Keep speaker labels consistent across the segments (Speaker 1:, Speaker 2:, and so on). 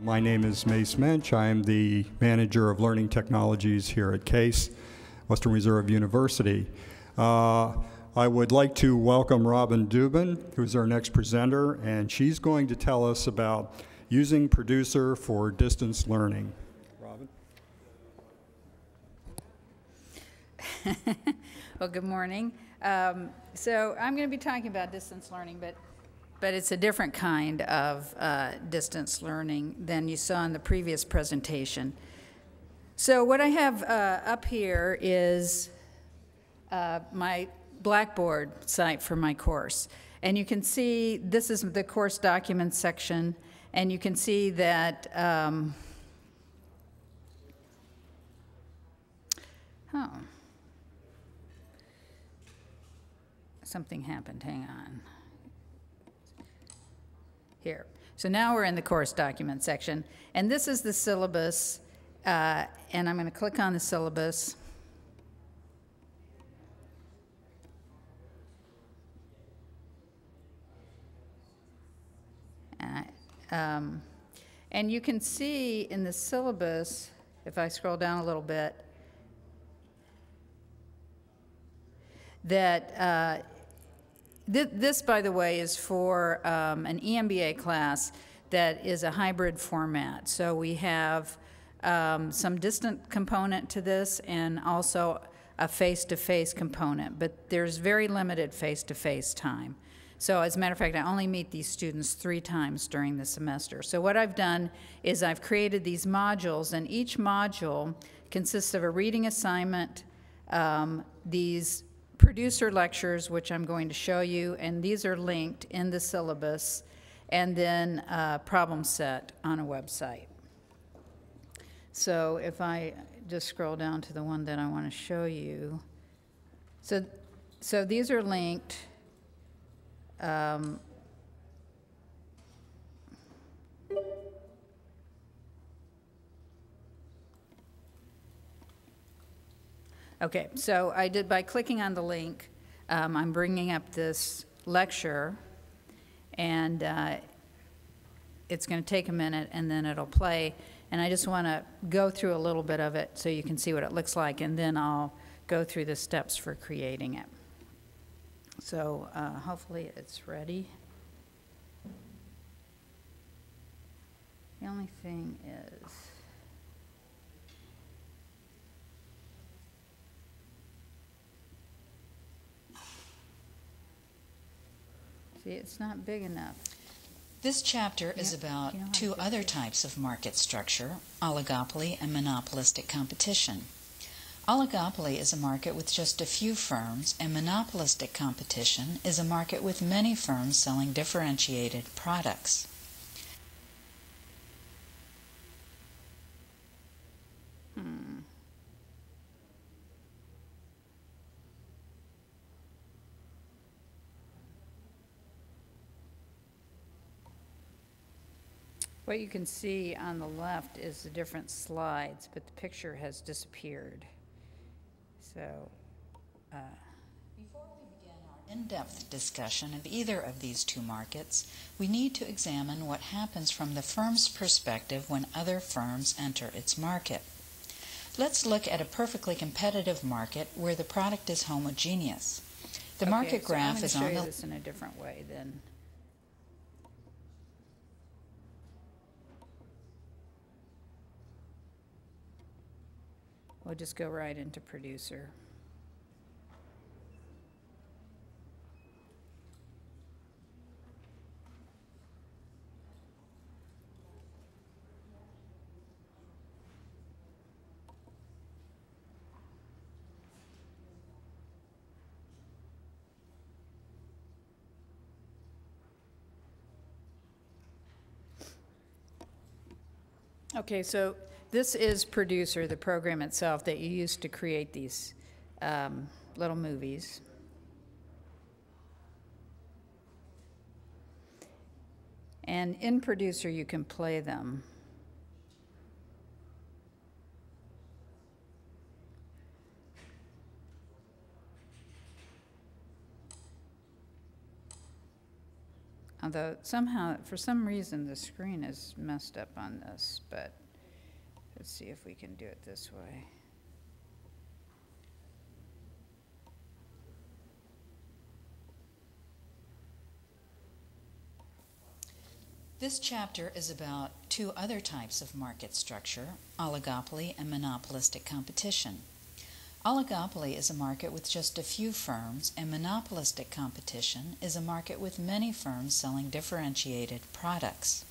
Speaker 1: My name is Mace Mensch. I am the Manager of Learning Technologies here at CASE, Western Reserve University. I would like to welcome Robin Dubin, who's our next presenter, and she's going to tell us about using Producer for distance learning. Robin?
Speaker 2: Well, good morning. So I'm going to be talking about distance learning, but it's a different kind of distance learning than you saw in the previous presentation. So what I have up here is my Blackboard site for my course. And you can see this is the course documents section, and you can see that something happened, hang on. Here. So now we're in the course document section, and this is the syllabus, and I'm going to click on the syllabus. And you can see in the syllabus, if I scroll down a little bit, that this, by the way, is for an EMBA class that is a hybrid format. So we have some distant component to this and also a face-to-face component, but there's very limited face-to-face time. So as a matter of fact, I only meet these students 3 times during the semester. So what I've done is I've created these modules, and each module consists of a reading assignment, these producer lectures, which I'm going to show you, and these are linked in the syllabus, and then a problem set on a website. So if I just scroll down to the one that I want to show you. So these are linked. Okay, so I did by clicking on the link, I'm bringing up this lecture, and it's going to take a minute, and then it'll play, and I just want to go through a little bit of it so you can see what it looks like, and then I'll go through the steps for creating it. So hopefully it's ready. The only thing is, see, it's not big enough.
Speaker 3: This chapter is about 2 other types of market structure, oligopoly and monopolistic competition. Oligopoly is a market with just a few firms, and monopolistic competition is a market with many firms selling differentiated products.
Speaker 2: What you can see on the left is the different slides, but the picture has disappeared. So,
Speaker 3: before we begin our in-depth discussion of either of these 2 markets, we need to examine what happens from the firm's perspective when other firms enter its market. Let's look at a perfectly competitive market where the product is homogeneous. The market graph is on the...
Speaker 2: I'm going to show you this in a different way then. We'll just go right into producer. Okay, so this is Producer, the program itself that you use to create these little movies. And in Producer, you can play them. Although somehow, for some reason, the screen is messed up on this, but let's see if we can do it this way.
Speaker 3: This chapter is about two other types of market structure, oligopoly and monopolistic competition. Oligopoly is a market with just a few firms, and monopolistic competition is a market with many firms selling differentiated products.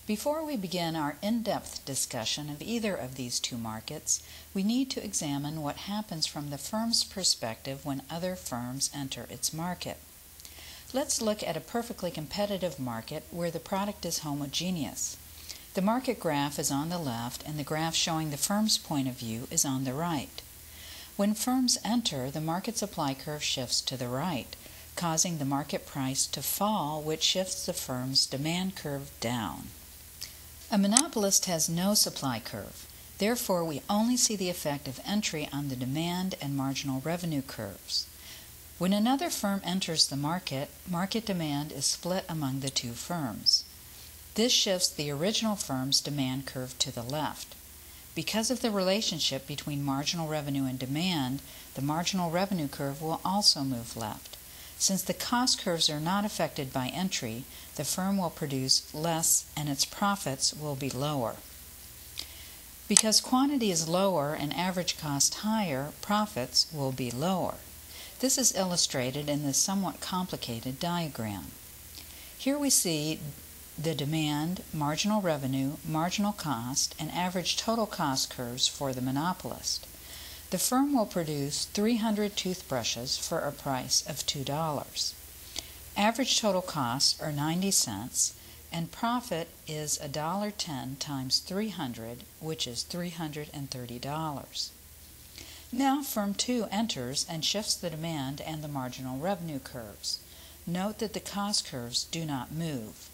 Speaker 3: Before we begin our in-depth discussion of either of these two markets, we need to examine what happens from the firm's perspective when other firms enter its market. Let's look at a perfectly competitive market where the product is homogeneous. The market graph is on the left, and the graph showing the firm's point of view is on the right. When firms enter, the market supply curve shifts to the right, causing the market price to fall, which shifts the firm's demand curve down. A monopolist has no supply curve. Therefore, we only see the effect of entry on the demand and marginal revenue curves. When another firm enters the market, market demand is split among the two firms. This shifts the original firm's demand curve to the left. Because of the relationship between marginal revenue and demand, the marginal revenue curve will also move left. Since the cost curves are not affected by entry, the firm will produce less and its profits will be lower. Because quantity is lower and average cost higher, profits will be lower. This is illustrated in this somewhat complicated diagram. Here we see the demand, marginal revenue, marginal cost, and average total cost curves for the monopolist. The firm will produce 300 toothbrushes for a price of $2. Average total costs are 90 cents, and profit is $1.10 times 300, which is $330. Now firm 2 enters and shifts the demand and the marginal revenue curves. Note that the cost curves do not move.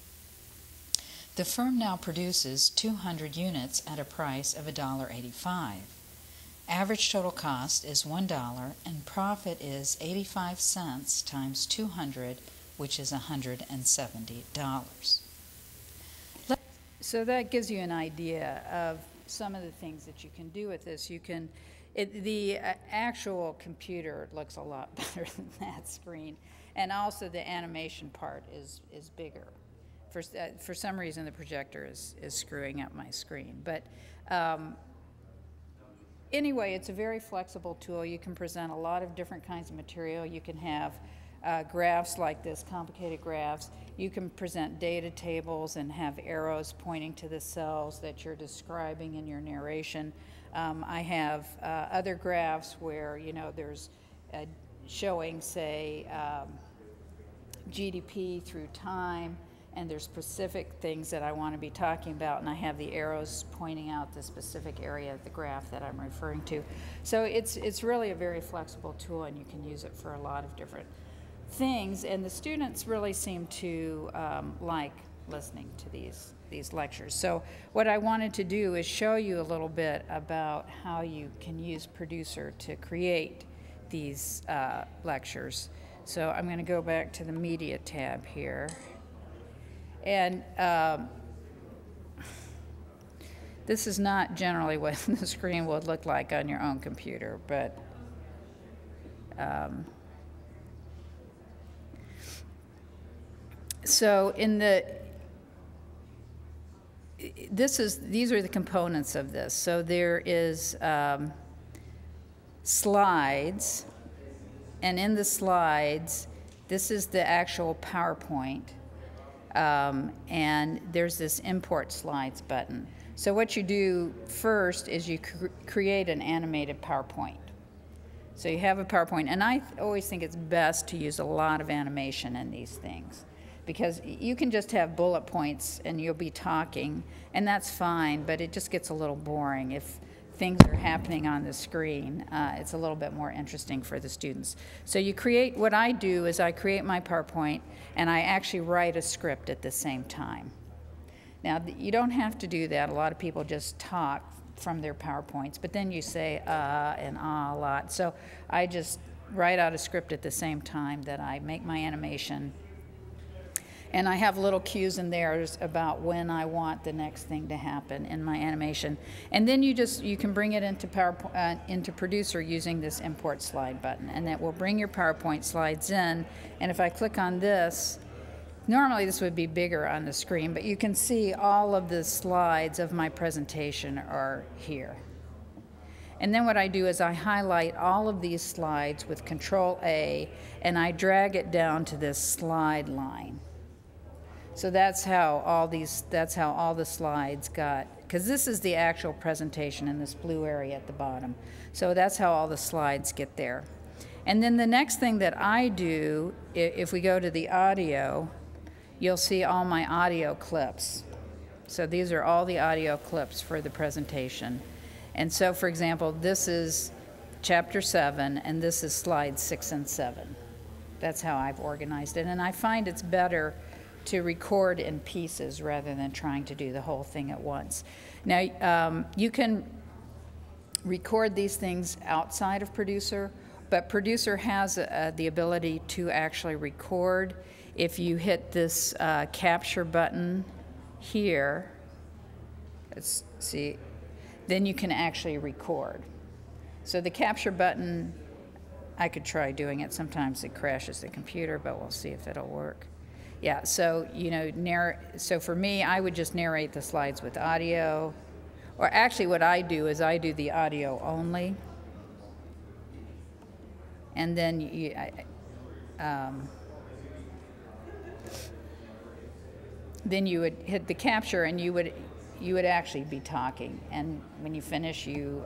Speaker 3: The firm now produces 200 units at a price of $1.85. Average total cost is $1 and profit is 85 cents times 200, which is $170.
Speaker 2: So that gives you an idea of some of the things that you can do with this. You can, the actual computer looks a lot better than that screen, and also the animation part is bigger. For some reason, the projector is screwing up my screen. But anyway, it's a very flexible tool. You can present a lot of different kinds of material. You can have graphs like this, complicated graphs. You can present data tables and have arrows pointing to the cells that you're describing in your narration. I have other graphs where, you know, there's showing, say, GDP through time, and there's specific things that I want to be talking about, and I have the arrows pointing out the specific area of the graph that I'm referring to. So it's really a very flexible tool, and you can use it for a lot of different things, and the students really seem to like listening to these lectures. So what I wanted to do is show you a little bit about how you can use Producer to create these lectures. So I'm going to go back to the Media tab here. And this is not generally what the screen would look like on your own computer, but so in the these are the components of this. So there is slides, and in the slides, this is the actual PowerPoint. And there's this import slides button. So what you do first is you create an animated PowerPoint. So you have a PowerPoint, and I always think it's best to use a lot of animation in these things, because you can just have bullet points and you'll be talking, and that's fine, but it just gets a little boring. If things are happening on the screen, it's a little bit more interesting for the students. So you create, what I do is I create my PowerPoint and I actually write a script at the same time. Now, you don't have to do that. A lot of people just talk from their PowerPoints, but then you say and a lot. So I just write out a script at the same time that I make my animation. And I have little cues in there about when I want the next thing to happen in my animation. And then you can bring it into PowerPoint, into Producer using this Import Slide button, and that will bring your PowerPoint slides in. And if I click on this, normally this would be bigger on the screen, but you can see all of the slides of my presentation are here. And then what I do is I highlight all of these slides with Control A, and I drag it down to this slide line. So that's how all the slides got, because this is the actual presentation in this blue area at the bottom. So that's how all the slides get there. And then the next thing that I do, if we go to the audio, you'll see all my audio clips. So these are all the audio clips for the presentation. And so, for example, this is Chapter 7, and this is Slides 6 and 7. That's how I've organized it. And I find it's better to record in pieces rather than trying to do the whole thing at once. Now, you can record these things outside of Producer, but Producer has the ability to actually record. If you hit this capture button here, let's see, then you can actually record. So the capture button, I could try doing it. Sometimes it crashes the computer, but we'll see if it'll work. Yeah, so, so for me, I would just narrate the slides with audio. Or actually what I do is I do the audio only. And then then you would hit the capture, and you would actually be talking. And when you finish, you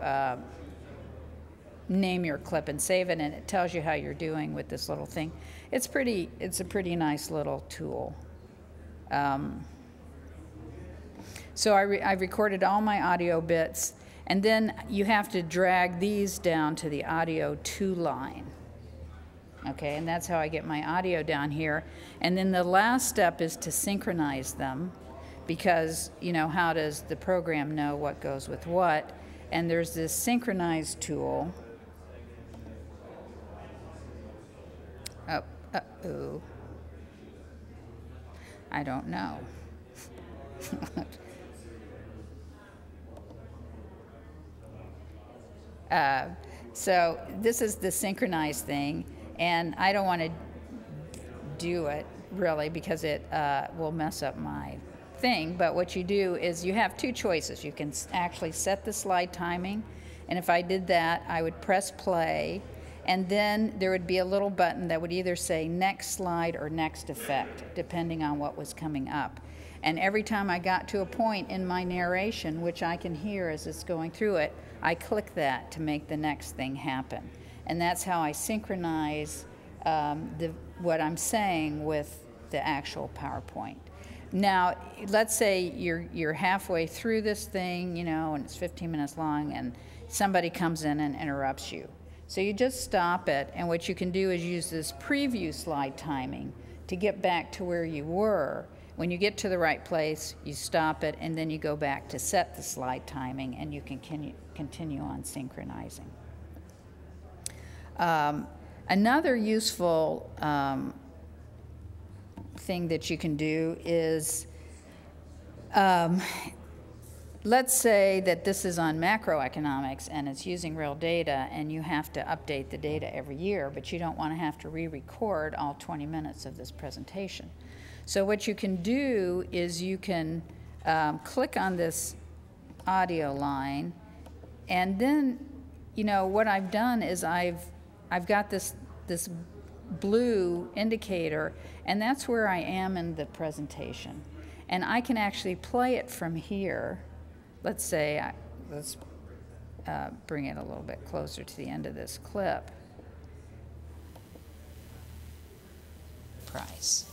Speaker 2: name your clip and save it, and it tells you how you're doing with this little thing. It's a pretty nice little tool. So I recorded all my audio bits, and then you have to drag these down to the audio to line. Okay, and that's how I get my audio down here. And then the last step is to synchronize them, because, how does the program know what goes with what? And there's this synchronize tool. Uh-oh. I don't know. So this is the synchronize thing, and I don't want to do it really because it will mess up my thing. But what you do is you have two choices. You can actually set the slide timing, and if I did that, I would press play, and then there would be a little button that would either say next slide or next effect, depending on what was coming up. And every time I got to a point in my narration, which I can hear as it's going through it, I click that to make the next thing happen. And that's how I synchronize what I'm saying with the actual PowerPoint. Now, let's say you're halfway through this thing, and it's 15 minutes long, and somebody comes in and interrupts you. So you just stop it, and what you can do is use this preview slide timing to get back to where you were. When you get to the right place, you stop it, and then you go back to set the slide timing, and you can continue on synchronizing. Another useful thing that you can do is, let's say that this is on macroeconomics and it's using real data, and you have to update the data every year, but you don't want to have to re-record all 20 minutes of this presentation. So what you can do is you can click on this audio line, and then, what I've done is I've got this blue indicator, and that's where I am in the presentation. And I can actually play it from here. Let's say, let's bring it a little bit closer to the end of this clip.
Speaker 3: Price.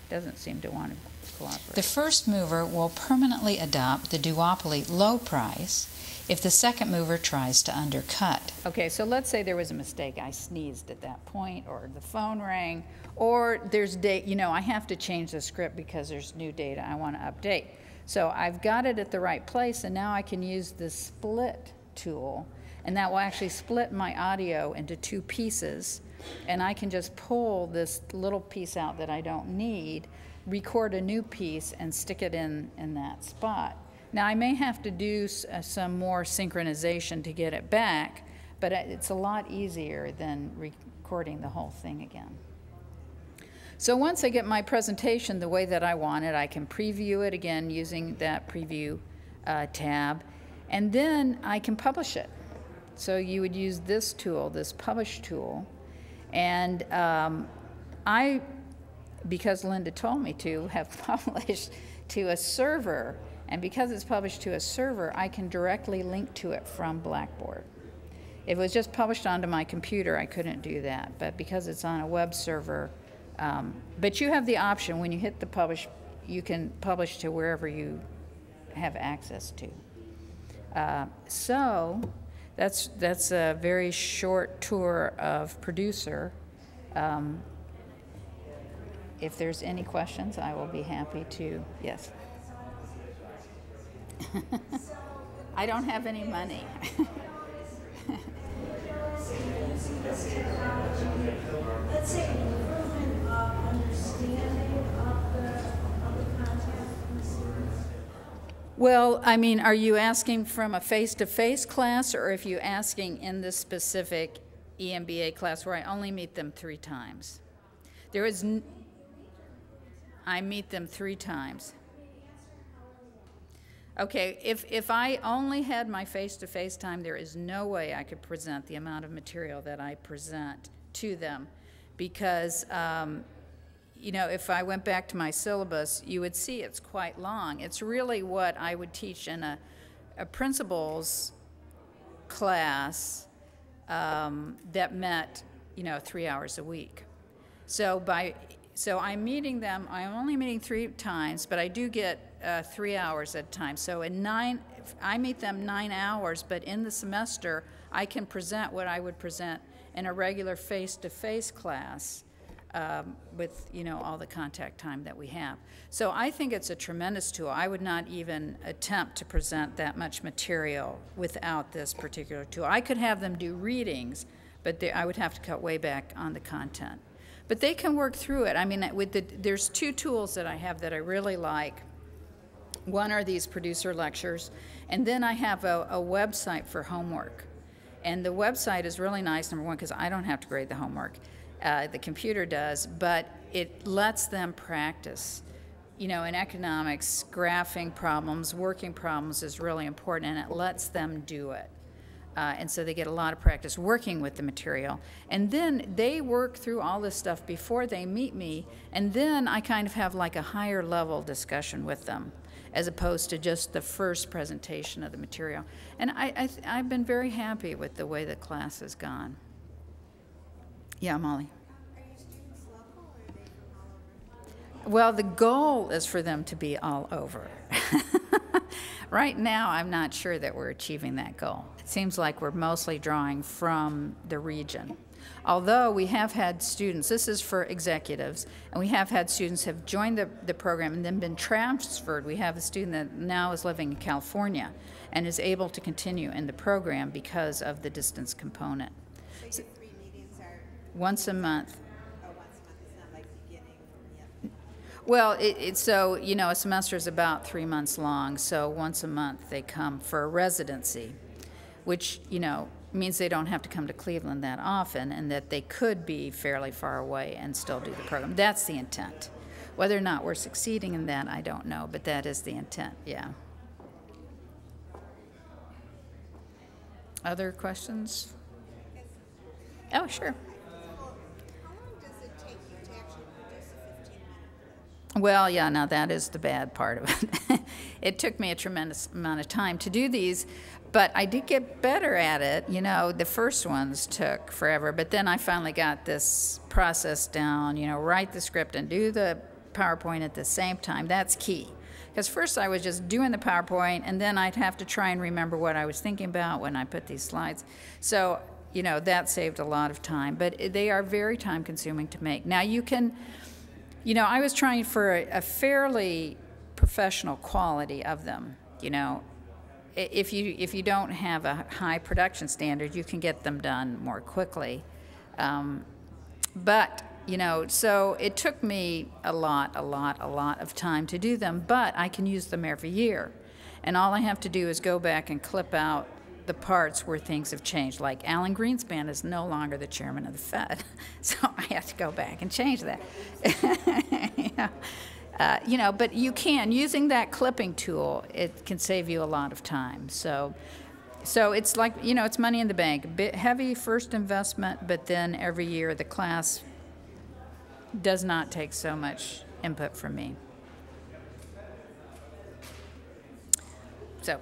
Speaker 2: Doesn't seem to want to cooperate.
Speaker 3: The first mover will permanently adopt the duopoly low price if the second mover tries to undercut.
Speaker 2: Okay, so let's say there was a mistake. I sneezed at that point, or the phone rang, or there's data. I have to change the script because there's new data I want to update. So I've got it at the right place, and now I can use the split tool, and that will actually split my audio into two pieces. and I can just pull this little piece out that I don't need, record a new piece, and stick it in that spot. Now, I may have to do some more synchronization to get it back, but it's a lot easier than recording the whole thing again. So once I get my presentation the way that I want it, I can preview it again using that preview tab, and then I can publish it. So you would use this tool, this publish tool, and because Linda told me to, have published to a server, and because it's published to a server, I can directly link to it from Blackboard. If it was just published onto my computer, I couldn't do that, but because it's on a web server, but you have the option, when you hit the publish, you can publish to wherever you have access to. So that's a very short tour of Producer. If there's any questions, I will be happy to, yes. I don't have any money.
Speaker 4: Let's say an improvement of understanding of the content.
Speaker 2: Well, I mean, are you asking from a face-to-face class, or if you're asking in this specific EMBA class where I only meet them 3 times? I meet them 3 times. Okay, if I only had my face-to-face time, there is no way I could present the amount of material that I present to them, because you know, if I went back to my syllabus, you would see it's quite long. It's really what I would teach in a principles class that met, you know, 3 hours a week. So I'm meeting them, I'm only meeting 3 times, but I do get 3 hours at a time. So I meet them 9 hours, but in the semester, I can present what I would present in a regular face-to-face class with, you know, all the contact time that we have. So I think it's a tremendous tool. I would not even attempt to present that much material without this particular tool. I could have them do readings, but I would have to cut way back on the content. But they can work through it. I mean, there's 2 tools that I have that I really like. One are these producer lectures, and then I have a website for homework. And the website is really nice, number one, because I don't have to grade the homework. The computer does, but it lets them practice. You know, in economics, graphing problems, working problems is really important, and it lets them do it. And so they get a lot of practice working with the material. And then they work through all this stuff before they meet me, and then I kind of have like a higher level discussion with them, as opposed to just the first presentation of the material. And I've been very happy with the way the class has gone. Yeah, Molly.
Speaker 4: Are your students local, or are they from all over?
Speaker 2: Well, the goal is for them to be all over. Right now, I'm not sure that we're achieving that goal. It seems like we're mostly drawing from the region. Although we have had students, this is for executives, and we have had students have joined the program and then been transferred. We have a student that now is living in California and is able to continue in the program because of the distance component.
Speaker 4: So your 3 meetings are
Speaker 2: Once a month.
Speaker 4: once a month, it's not like beginning from
Speaker 2: Well, so, you know, a semester is about 3 months long, so once a month they come for a residency, which, you know, means they don't have to come to Cleveland that often, and that they could be fairly far away and still do the program. That's the intent. Whether or not we're succeeding in that, I don't know, but that is the intent, yeah. Other questions? Oh, sure.
Speaker 4: How long does it take you to actually produce a 15-minute?
Speaker 2: Well, yeah, now that is the bad part of it. It took me a tremendous amount of time to do these, but I did get better at it. You know, the first ones took forever, but then I finally got this process down, you know, write the script and do the PowerPoint at the same time. That's key. Because first I was just doing the PowerPoint, and then I'd have to try and remember what I was thinking about when I put these slides. So, you know, that saved a lot of time, but they are very time-consuming to make. Now you can, you know, I was trying for a fairly professional quality of them, you know. If you don't have a high production standard, you can get them done more quickly. But, you know, so it took me a lot of time to do them, but I can use them every year. And all I have to do is go back and clip out the parts where things have changed. Like Alan Greenspan is no longer the chairman of the Fed, so I have to go back and change that. Yeah. You know, but you can, using that clipping tool, it can save you a lot of time. So it's like, you know, it's money in the bank. A bit heavy first investment, but then every year the class does not take so much input from me. So